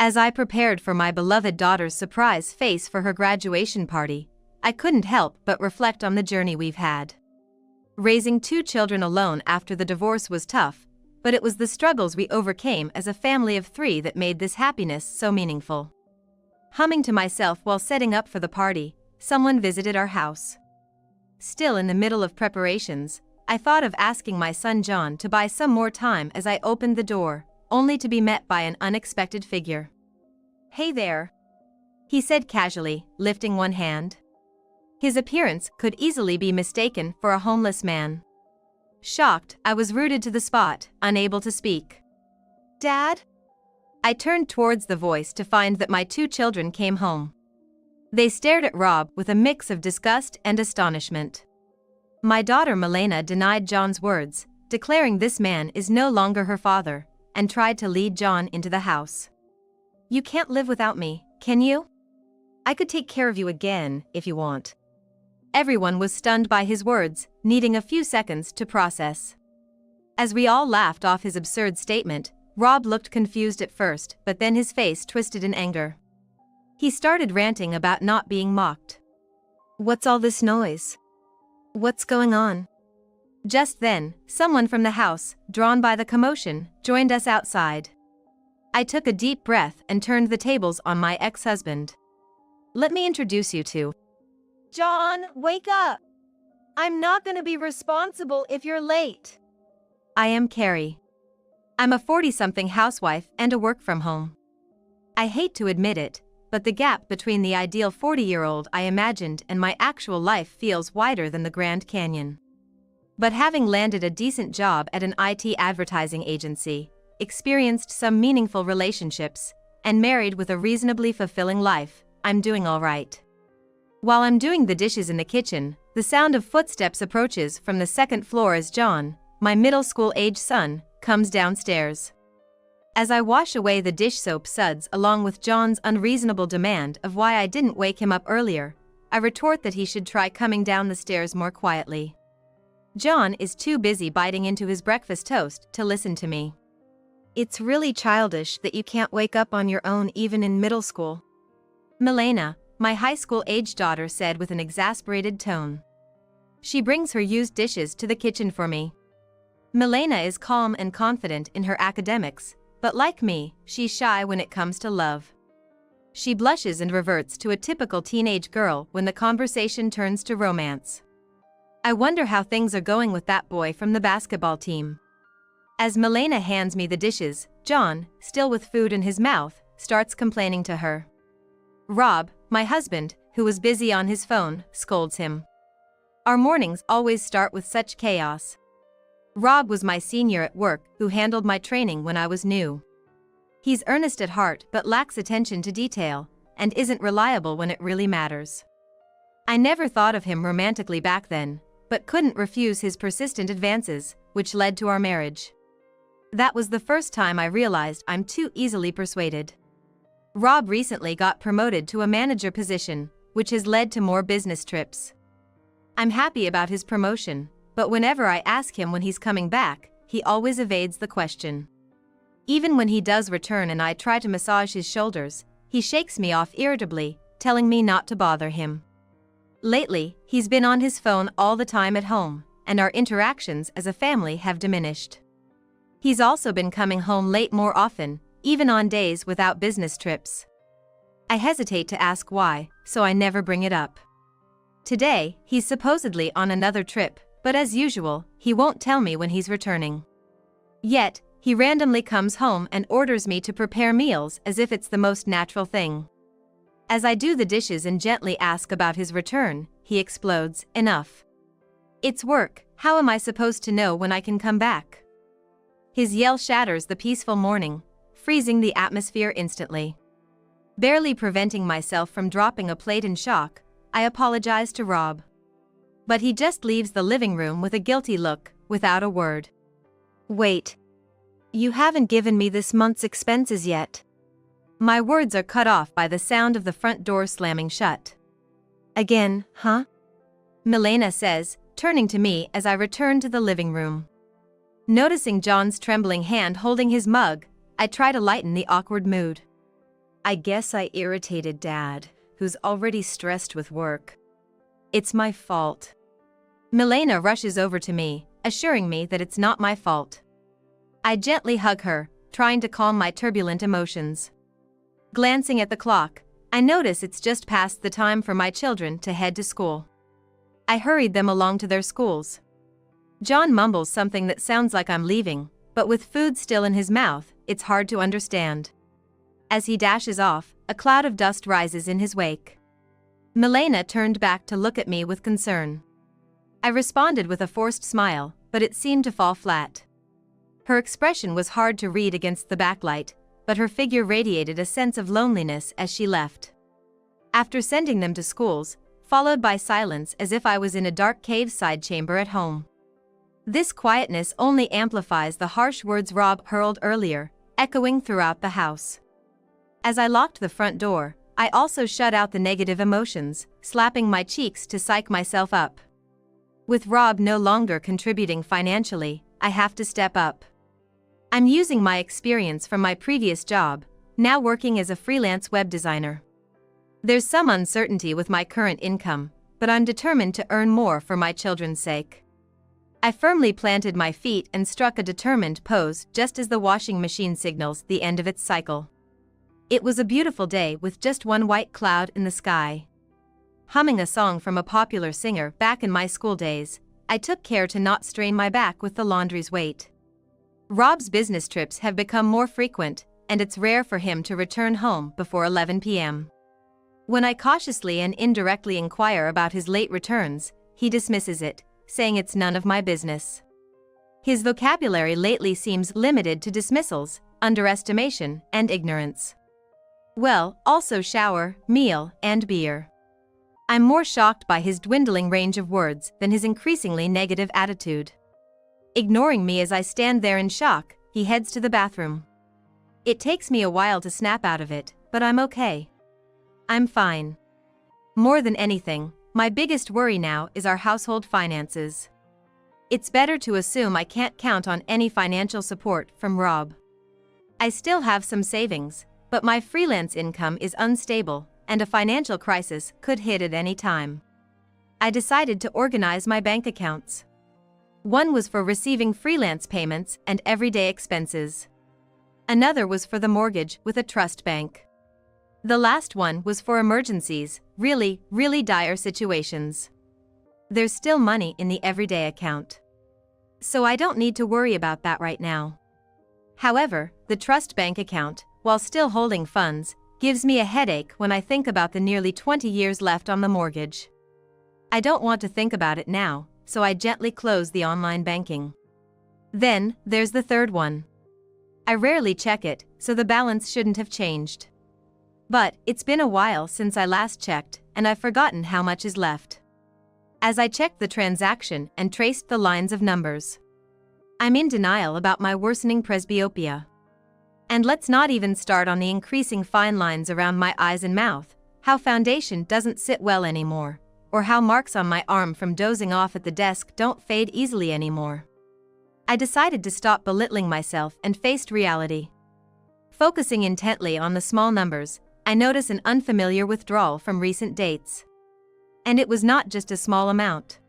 As I prepared for my beloved daughter's surprise face for her graduation party, I couldn't help but reflect on the journey we've had. Raising 2 children alone after the divorce was tough, but it was the struggles we overcame as a family of 3 that made this happiness so meaningful. Humming to myself while setting up for the party, someone visited our house. Still in the middle of preparations, I thought of asking my son John to buy some more time as I opened the door, only to be met by an unexpected figure. "Hey there," he said casually, lifting one hand. His appearance could easily be mistaken for a homeless man. Shocked, I was rooted to the spot, unable to speak. "Dad?" I turned towards the voice to find that my 2 children came home. They stared at Rob with a mix of disgust and astonishment. My daughter Milena denied John's words, declaring this man is no longer her father, and tried to lead John into the house. "You can't live without me, can you? I could take care of you again, if you want." Everyone was stunned by his words, needing a few seconds to process. As we all laughed off his absurd statement, Rob looked confused at first, but then his face twisted in anger. He started ranting about not being mocked. "What's all this noise? What's going on?" Just then, someone from the house, drawn by the commotion, joined us outside. I took a deep breath and turned the tables on my ex-husband. "Let me introduce you to..." "John, wake up! I'm not gonna be responsible if you're late." "I am Carrie. I'm a 40-something housewife and a work-from-home. I hate to admit it, but the gap between the ideal 40-year-old I imagined and my actual life feels wider than the Grand Canyon. But having landed a decent job at an IT advertising agency, experienced some meaningful relationships, and married with a reasonably fulfilling life, I'm doing all right." While I'm doing the dishes in the kitchen, the sound of footsteps approaches from the 2nd floor as John, my middle school-age son, comes downstairs. As I wash away the dish soap suds along with John's unreasonable demand of why I didn't wake him up earlier, I retort that he should try coming down the stairs more quietly. John is too busy biting into his breakfast toast to listen to me. "It's really childish that you can't wake up on your own even in middle school," Milena, my high school-age daughter, said with an exasperated tone. She brings her used dishes to the kitchen for me. Milena is calm and confident in her academics, but like me, she's shy when it comes to love. She blushes and reverts to a typical teenage girl when the conversation turns to romance. I wonder how things are going with that boy from the basketball team. As Milena hands me the dishes, John, still with food in his mouth, starts complaining to her. Rob, my husband, who was busy on his phone, scolds him. Our mornings always start with such chaos. Rob was my senior at work who handled my training when I was new. He's earnest at heart but lacks attention to detail, and isn't reliable when it really matters. I never thought of him romantically back then, but couldn't refuse his persistent advances, which led to our marriage. That was the first time I realized I'm too easily persuaded. Rob recently got promoted to a manager position, which has led to more business trips. I'm happy about his promotion, but whenever I ask him when he's coming back, he always evades the question. Even when he does return and I try to massage his shoulders, he shakes me off irritably, telling me not to bother him. Lately, he's been on his phone all the time at home, and our interactions as a family have diminished. He's also been coming home late more often, even on days without business trips. I hesitate to ask why, so I never bring it up. Today, he's supposedly on another trip, but as usual, he won't tell me when he's returning. Yet, he randomly comes home and orders me to prepare meals as if it's the most natural thing. As I do the dishes and gently ask about his return, he explodes, "Enough. It's work, how am I supposed to know when I can come back?" His yell shatters the peaceful morning, freezing the atmosphere instantly. Barely preventing myself from dropping a plate in shock, I apologize to Rob. But he just leaves the living room with a guilty look, without a word. "Wait. You haven't given me this month's expenses yet." My words are cut off by the sound of the front door slamming shut. "Again, huh?" Milena says, turning to me as I return to the living room. Noticing John's trembling hand holding his mug, I try to lighten the awkward mood. I guess I irritated Dad, who's already stressed with work. It's my fault. Milena rushes over to me, assuring me that it's not my fault. I gently hug her, trying to calm my turbulent emotions. Glancing at the clock, I notice it's just past the time for my children to head to school. I hurried them along to their schools. John mumbles something that sounds like I'm leaving, but with food still in his mouth, it's hard to understand. As he dashes off, a cloud of dust rises in his wake. Milena turned back to look at me with concern. I responded with a forced smile, but it seemed to fall flat. Her expression was hard to read against the backlight, but her figure radiated a sense of loneliness as she left. After sending them to schools, followed by silence as if I was in a dark cave side chamber at home. This quietness only amplifies the harsh words Rob hurled earlier, echoing throughout the house. As I locked the front door, I also shut out the negative emotions, slapping my cheeks to psych myself up. With Rob no longer contributing financially, I have to step up. I'm using my experience from my previous job, now working as a freelance web designer. There's some uncertainty with my current income, but I'm determined to earn more for my children's sake. I firmly planted my feet and struck a determined pose just as the washing machine signals the end of its cycle. It was a beautiful day with just one white cloud in the sky. Humming a song from a popular singer back in my school days, I took care to not strain my back with the laundry's weight. Rob's business trips have become more frequent, and it's rare for him to return home before 11 p.m. When I cautiously and indirectly inquire about his late returns, he dismisses it, saying it's none of my business. His vocabulary lately seems limited to dismissals, underestimation, and ignorance. Well, also shower, meal, and beer. I'm more shocked by his dwindling range of words than his increasingly negative attitude. Ignoring me as I stand there in shock, he heads to the bathroom. It takes me a while to snap out of it, but I'm okay. I'm fine. More than anything, my biggest worry now is our household finances. It's better to assume I can't count on any financial support from Rob. I still have some savings, but my freelance income is unstable, and a financial crisis could hit at any time. I decided to organize my bank accounts. One was for receiving freelance payments and everyday expenses. Another was for the mortgage with a trust bank. The last one was for emergencies, really dire situations. There's still money in the everyday account. So I don't need to worry about that right now. However, the trust bank account, while still holding funds, gives me a headache when I think about the nearly 20 years left on the mortgage. I don't want to think about it now, so I gently close the online banking. Then, there's the third one. I rarely check it, so the balance shouldn't have changed. But, it's been a while since I last checked, and I've forgotten how much is left. As I checked the transaction and traced the lines of numbers, I'm in denial about my worsening presbyopia. And let's not even start on the increasing fine lines around my eyes and mouth, how foundation doesn't sit well anymore, or how marks on my arm from dozing off at the desk don't fade easily anymore. I decided to stop belittling myself and faced reality. Focusing intently on the small numbers, I notice an unfamiliar withdrawal from recent dates. And it was not just a small amount.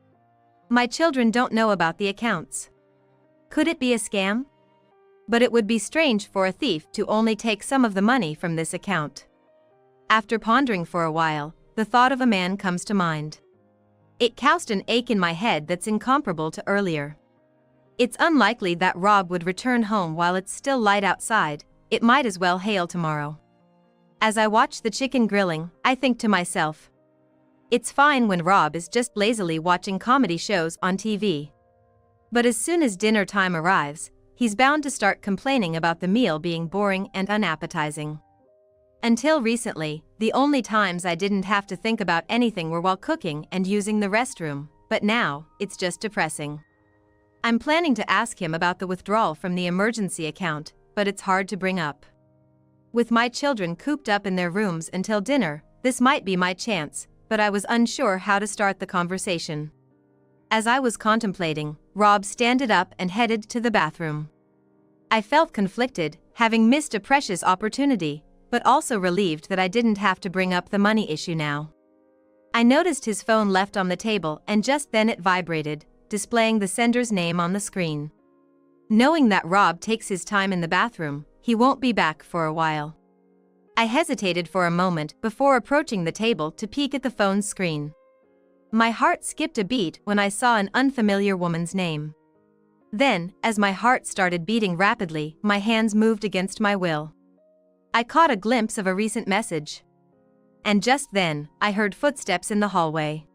My children don't know about the accounts. Could it be a scam? But it would be strange for a thief to only take some of the money from this account. After pondering for a while, the thought of a man comes to mind. It caused an ache in my head that's incomparable to earlier. It's unlikely that Rob would return home while it's still light outside, it might as well hail tomorrow. As I watch the chicken grilling, I think to myself, it's fine when Rob is just lazily watching comedy shows on TV. But as soon as dinner time arrives, he's bound to start complaining about the meal being boring and unappetizing. Until recently, the only times I didn't have to think about anything were while cooking and using the restroom, but now, it's just depressing. I'm planning to ask him about the withdrawal from the emergency account, but it's hard to bring up. With my children cooped up in their rooms until dinner, this might be my chance, but I was unsure how to start the conversation. As I was contemplating, Rob standed up and headed to the bathroom. I felt conflicted, having missed a precious opportunity, but also relieved that I didn't have to bring up the money issue now. I noticed his phone left on the table, and just then it vibrated, displaying the sender's name on the screen. Knowing that Rob takes his time in the bathroom, he won't be back for a while. I hesitated for a moment before approaching the table to peek at the phone's screen. My heart skipped a beat when I saw an unfamiliar woman's name. Then, as my heart started beating rapidly, my hands moved against my will. I caught a glimpse of a recent message. And just then, I heard footsteps in the hallway.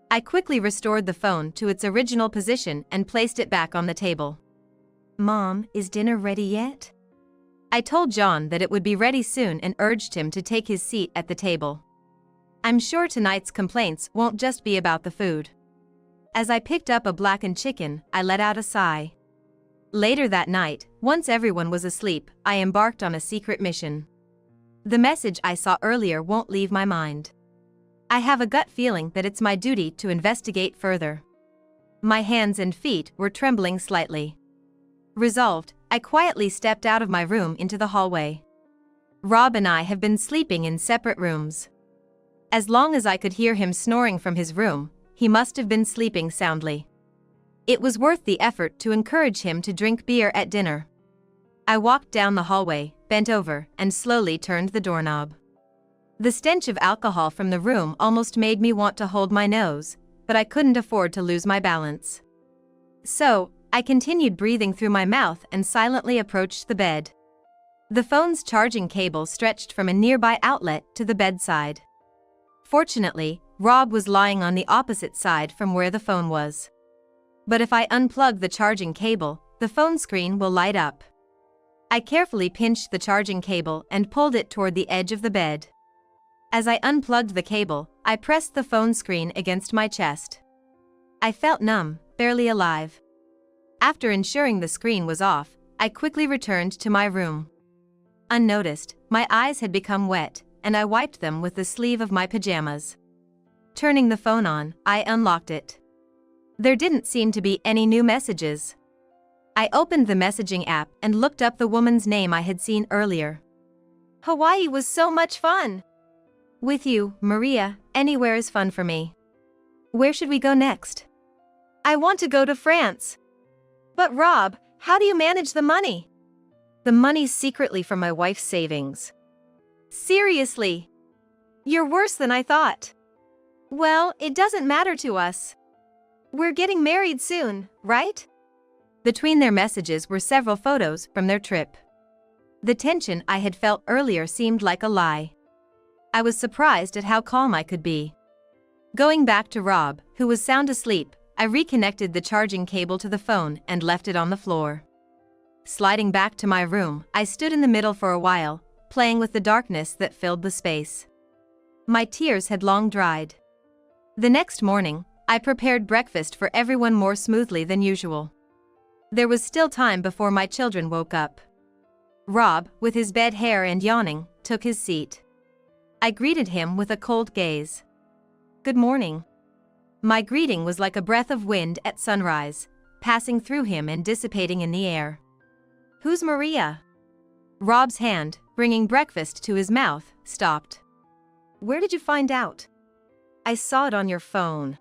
I quickly restored the phone to its original position and placed it back on the table. "Mom, is dinner ready yet?" I told John that it would be ready soon and urged him to take his seat at the table. I'm sure tonight's complaints won't just be about the food. As I picked up a blackened chicken, I let out a sigh. Later that night, once everyone was asleep, I embarked on a secret mission. The message I saw earlier won't leave my mind. I have a gut feeling that it's my duty to investigate further. My hands and feet were trembling slightly. Resolved, I quietly stepped out of my room into the hallway. Rob and I have been sleeping in separate rooms. As long as I could hear him snoring from his room, he must have been sleeping soundly. It was worth the effort to encourage him to drink beer at dinner. I walked down the hallway, bent over, and slowly turned the doorknob. The stench of alcohol from the room almost made me want to hold my nose, but I couldn't afford to lose my balance. So, I continued breathing through my mouth and silently approached the bed. The phone's charging cable stretched from a nearby outlet to the bedside. Fortunately, Rob was lying on the opposite side from where the phone was. But if I unplug the charging cable, the phone screen will light up. I carefully pinched the charging cable and pulled it toward the edge of the bed. As I unplugged the cable, I pressed the phone screen against my chest. I felt numb, barely alive. After ensuring the screen was off, I quickly returned to my room. Unnoticed, my eyes had become wet, and I wiped them with the sleeve of my pajamas. Turning the phone on, I unlocked it. There didn't seem to be any new messages. I opened the messaging app and looked up the woman's name I had seen earlier. Hawaii was so much fun. With you, Maria, anywhere is fun for me. Where should we go next? I want to go to France. But Rob, how do you manage the money? The money's secretly from my wife's savings. Seriously? You're worse than I thought. Well, it doesn't matter to us. We're getting married soon, right? Between their messages were several photos from their trip. The tension I had felt earlier seemed like a lie. I was surprised at how calm I could be. Going back to Rob, who was sound asleep, I reconnected the charging cable to the phone and left it on the floor. Sliding back to my room, I stood in the middle for a while, playing with the darkness that filled the space. My tears had long dried. The next morning, I prepared breakfast for everyone more smoothly than usual. There was still time before my children woke up. Rob, with his bed hair and yawning, took his seat. I greeted him with a cold gaze. "Good morning." My greeting was like a breath of wind at sunrise, passing through him and dissipating in the air. "Who's Maria?" Rob's hand, bringing breakfast to his mouth, stopped. "Where did you find out?" "I saw it on your phone.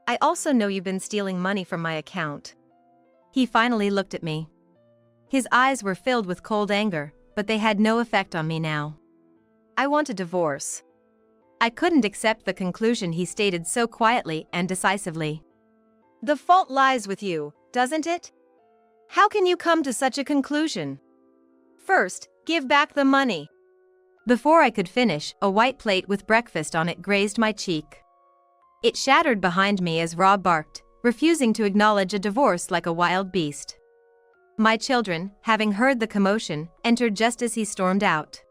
I also know you've been stealing money from my account." He finally looked at me. His eyes were filled with cold anger, but they had no effect on me now. "I want a divorce." I couldn't accept the conclusion he stated so quietly and decisively. "The fault lies with you, doesn't it? How can you come to such a conclusion? First, give back the money." Before I could finish, a white plate with breakfast on it grazed my cheek. It shattered behind me as Rob barked, refusing to acknowledge a divorce like a wild beast. My children, having heard the commotion, entered just as he stormed out.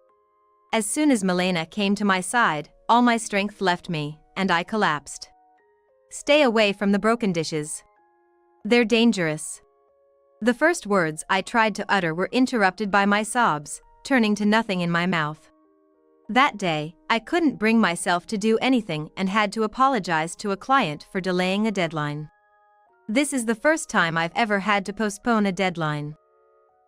As soon as Milena came to my side, all my strength left me, and I collapsed. "Stay away from the broken dishes. They're dangerous." The first words I tried to utter were interrupted by my sobs, turning to nothing in my mouth. That day, I couldn't bring myself to do anything and had to apologize to a client for delaying a deadline. This is the first time I've ever had to postpone a deadline.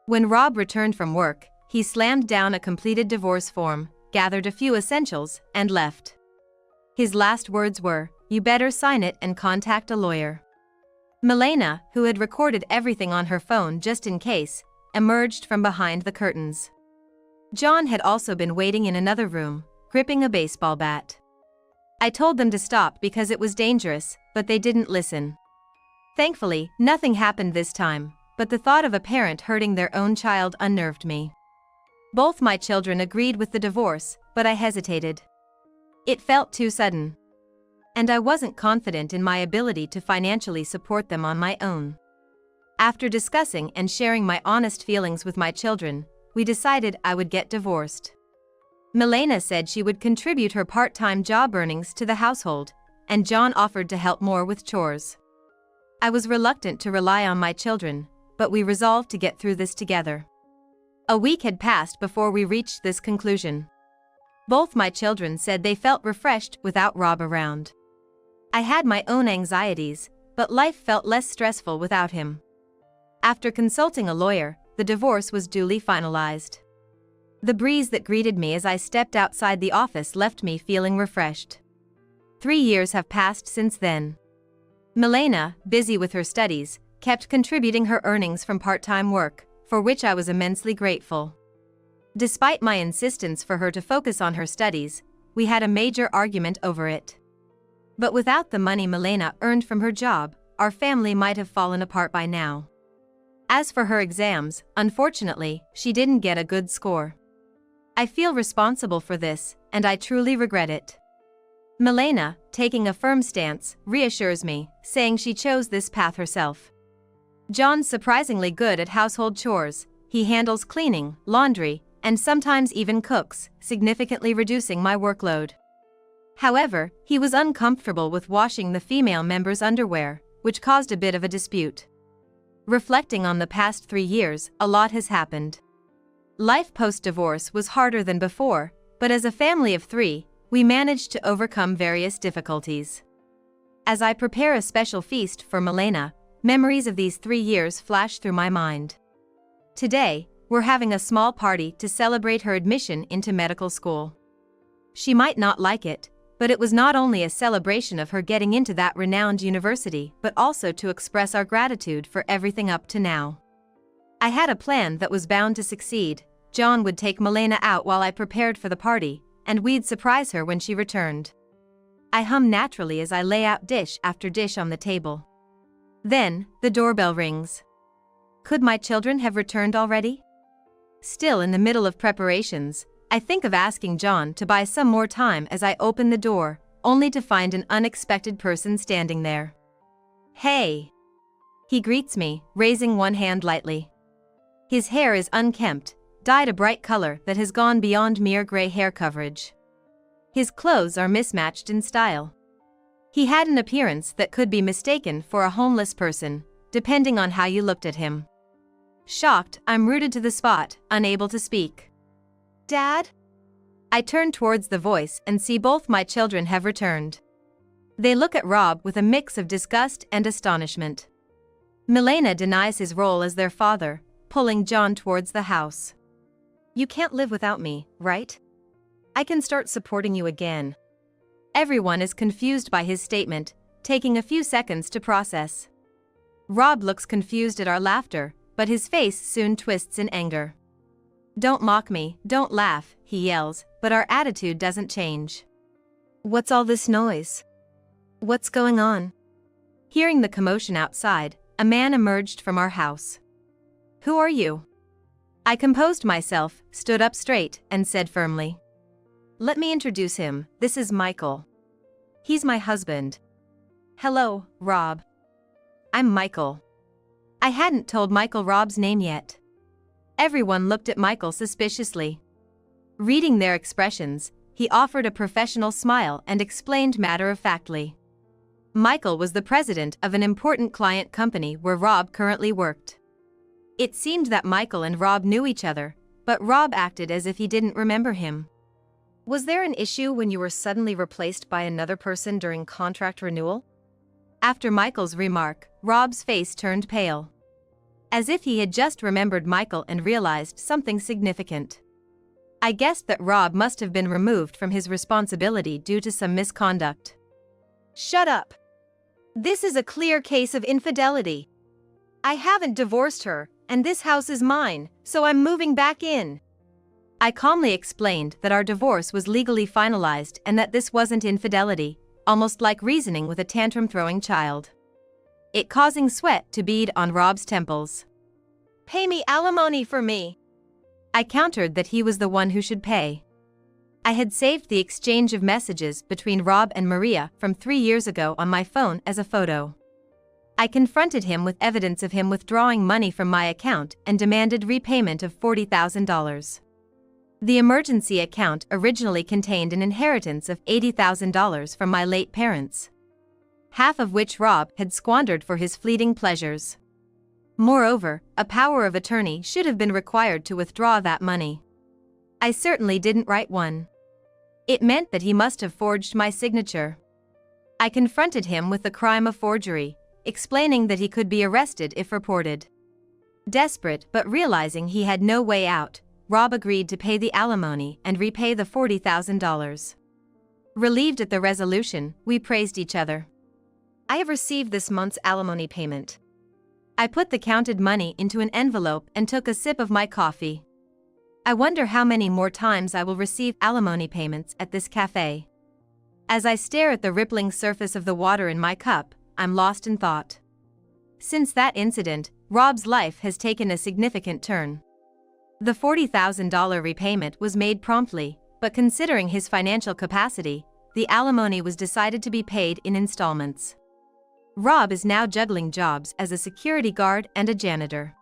When Rob returned from work, he slammed down a completed divorce form, gathered a few essentials, and left. His last words were, "You better sign it and contact a lawyer." Milena, who had recorded everything on her phone just in case, emerged from behind the curtains. John had also been waiting in another room, gripping a baseball bat. I told them to stop because it was dangerous, but they didn't listen. Thankfully, nothing happened this time, but the thought of a parent hurting their own child unnerved me. Both my children agreed with the divorce, but I hesitated. It felt too sudden. And I wasn't confident in my ability to financially support them on my own. After discussing and sharing my honest feelings with my children, we decided I would get divorced. Milena said she would contribute her part-time job earnings to the household, and John offered to help more with chores. I was reluctant to rely on my children, but we resolved to get through this together. A week had passed before we reached this conclusion. Both my children said they felt refreshed without Rob around. I had my own anxieties, but life felt less stressful without him. After consulting a lawyer, the divorce was duly finalized. The breeze that greeted me as I stepped outside the office left me feeling refreshed. 3 years have passed since then. Milena, busy with her studies, kept contributing her earnings from part-time work, for which I was immensely grateful. Despite my insistence for her to focus on her studies, we had a major argument over it. But without the money Milena earned from her job, our family might have fallen apart by now. As for her exams, unfortunately, she didn't get a good score. I feel responsible for this, and I truly regret it. Milena, taking a firm stance, reassures me, saying she chose this path herself. John's surprisingly good at household chores. He handles cleaning, laundry, and sometimes even cooks, significantly reducing my workload. However, he was uncomfortable with washing the female member's underwear, which caused a bit of a dispute. Reflecting on the past 3 years, a lot has happened. Life post-divorce was harder than before, but as a family of 3, we managed to overcome various difficulties. As I prepare a special feast for Milena, memories of these 3 years flash through my mind. Today, we're having a small party to celebrate her admission into medical school. She might not like it, but it was not only a celebration of her getting into that renowned university, but also to express our gratitude for everything up to now. I had a plan that was bound to succeed. John would take Milena out while I prepared for the party, and we'd surprise her when she returned. I hum naturally as I lay out dish after dish on the table. Then, the doorbell rings. Could my children have returned already? Still in the middle of preparations, I think of asking John to buy some more time as I open the door, only to find an unexpected person standing there. "Hey!" He greets me, raising one hand lightly. His hair is unkempt, dyed a bright color that has gone beyond mere gray hair coverage. His clothes are mismatched in style. He had an appearance that could be mistaken for a homeless person, depending on how you looked at him. Shocked, I'm rooted to the spot, unable to speak. "Dad?" I turn towards the voice and see both my children have returned. They look at Rob with a mix of disgust and astonishment. Milena denies his role as their father, pulling John towards the house. "You can't live without me, right? I can start supporting you again." Everyone is confused by his statement, taking a few seconds to process. Rob looks confused at our laughter, but his face soon twists in anger. "Don't mock me, don't laugh," he yells, but our attitude doesn't change. "What's all this noise? What's going on?" Hearing the commotion outside, a man emerged from our house. "Who are you?" I composed myself, stood up straight, and said firmly, "Let me introduce him, this is Michael. He's my husband." "Hello, Rob. I'm Michael." I hadn't told Michael Rob's name yet. Everyone looked at Michael suspiciously. Reading their expressions, he offered a professional smile and explained matter-of-factly. Michael was the president of an important client company where Rob currently worked. It seemed that Michael and Rob knew each other, but Rob acted as if he didn't remember him. "Was there an issue when you were suddenly replaced by another person during contract renewal?" After Michael's remark, Rob's face turned pale. as if he had just remembered Michael and realized something significant. I guessed that Rob must have been removed from his responsibility due to some misconduct. Shut up. This is a clear case of infidelity. I haven't divorced her, and this house is mine, so I'm moving back in. I calmly explained that our divorce was legally finalized and that this wasn't infidelity, almost like reasoning with a tantrum-throwing child. It causing sweat to bead on Rob's temples. Pay me alimony for me. I countered that he was the one who should pay. I had saved the exchange of messages between Rob and Maria from 3 years ago on my phone as a photo. I confronted him with evidence of him withdrawing money from my account and demanded repayment of $40,000. The emergency account originally contained an inheritance of $80,000 from my late parents, half of which Rob had squandered for his fleeting pleasures. Moreover, a power of attorney should have been required to withdraw that money. I certainly didn't write one. It meant that he must have forged my signature. I confronted him with the crime of forgery, explaining that he could be arrested if reported. Desperate but realizing he had no way out, Rob agreed to pay the alimony and repay the $40,000. Relieved at the resolution, we praised each other. I have received this month's alimony payment. I put the counted money into an envelope and took a sip of my coffee. I wonder how many more times I will receive alimony payments at this cafe. As I stare at the rippling surface of the water in my cup, I'm lost in thought. Since that incident, Rob's life has taken a significant turn. The $40,000 repayment was made promptly, but considering his financial capacity, the alimony was decided to be paid in installments. Rob is now juggling jobs as a security guard and a janitor.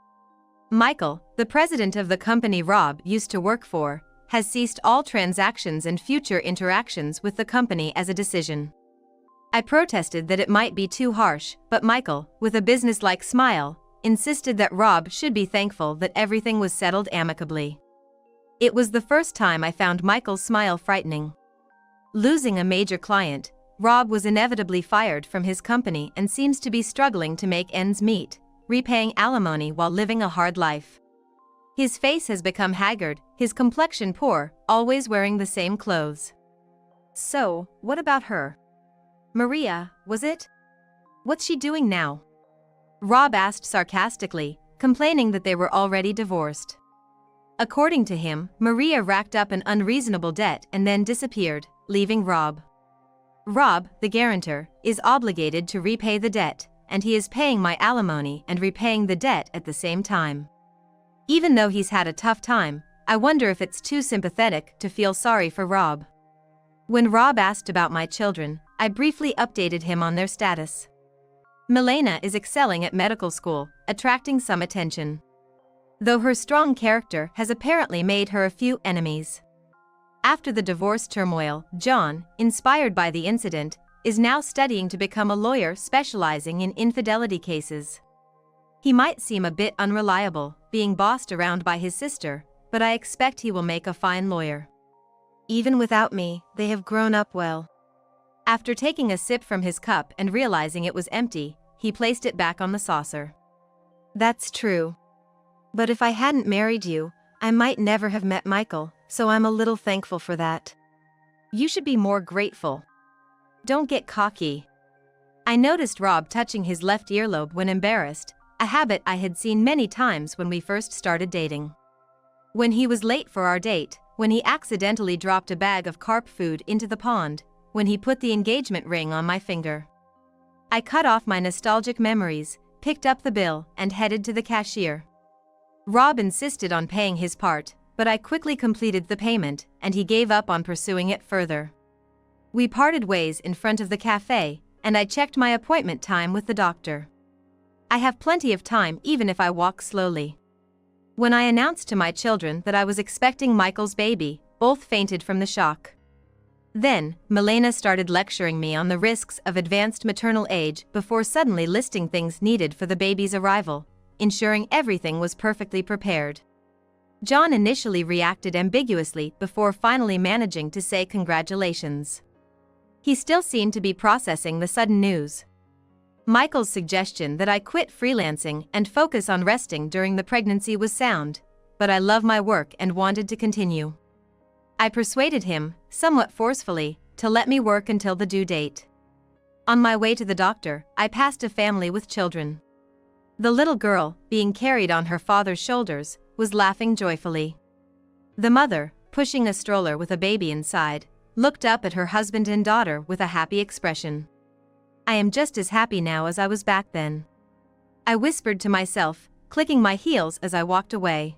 Michael, the president of the company Rob used to work for, has ceased all transactions and future interactions with the company as a decision. I protested that it might be too harsh, but Michael, with a businesslike smile, insisted that Rob should be thankful that everything was settled amicably. It was the first time I found Michael's smile frightening. Losing a major client, Rob was inevitably fired from his company and seems to be struggling to make ends meet, repaying alimony while living a hard life. His face has become haggard, his complexion poor, always wearing the same clothes. So, what about her? Maria, was it? What's she doing now? Rob asked sarcastically, complaining that they were already divorced. According to him, Maria racked up an unreasonable debt and then disappeared, leaving Rob. Rob, the guarantor, is obligated to repay the debt, and he is paying my alimony and repaying the debt at the same time. Even though he's had a tough time, I wonder if it's too sympathetic to feel sorry for Rob. When Rob asked about my children, I briefly updated him on their status. Milena is excelling at medical school, attracting some attention. Though her strong character has apparently made her a few enemies. After the divorce turmoil, John, inspired by the incident, is now studying to become a lawyer specializing in infidelity cases. He might seem a bit unreliable, being bossed around by his sister, but I expect he will make a fine lawyer. Even without me, they have grown up well. After taking a sip from his cup and realizing it was empty, he placed it back on the saucer. That's true. But if I hadn't married you, I might never have met Michael, so I'm a little thankful for that. You should be more grateful. Don't get cocky. I noticed Rob touching his left earlobe when embarrassed, a habit I had seen many times when we first started dating. When he was late for our date, when he accidentally dropped a bag of carp food into the pond, when he put the engagement ring on my finger. I cut off my nostalgic memories, picked up the bill, and headed to the cashier. Rob insisted on paying his part, but I quickly completed the payment, and he gave up on pursuing it further. We parted ways in front of the cafe, and I checked my appointment time with the doctor. I have plenty of time even if I walk slowly. When I announced to my children that I was expecting Michael's baby, both fainted from the shock. Then, Milena started lecturing me on the risks of advanced maternal age before suddenly listing things needed for the baby's arrival, ensuring everything was perfectly prepared. John initially reacted ambiguously before finally managing to say congratulations. He still seemed to be processing the sudden news. Michael's suggestion that I quit freelancing and focus on resting during the pregnancy was sound, but I love my work and wanted to continue. I persuaded him, somewhat forcefully, to let me work until the due date. On my way to the doctor, I passed a family with children. The little girl, being carried on her father's shoulders, was laughing joyfully. The mother, pushing a stroller with a baby inside, looked up at her husband and daughter with a happy expression. I am just as happy now as I was back then. I whispered to myself, clicking my heels as I walked away.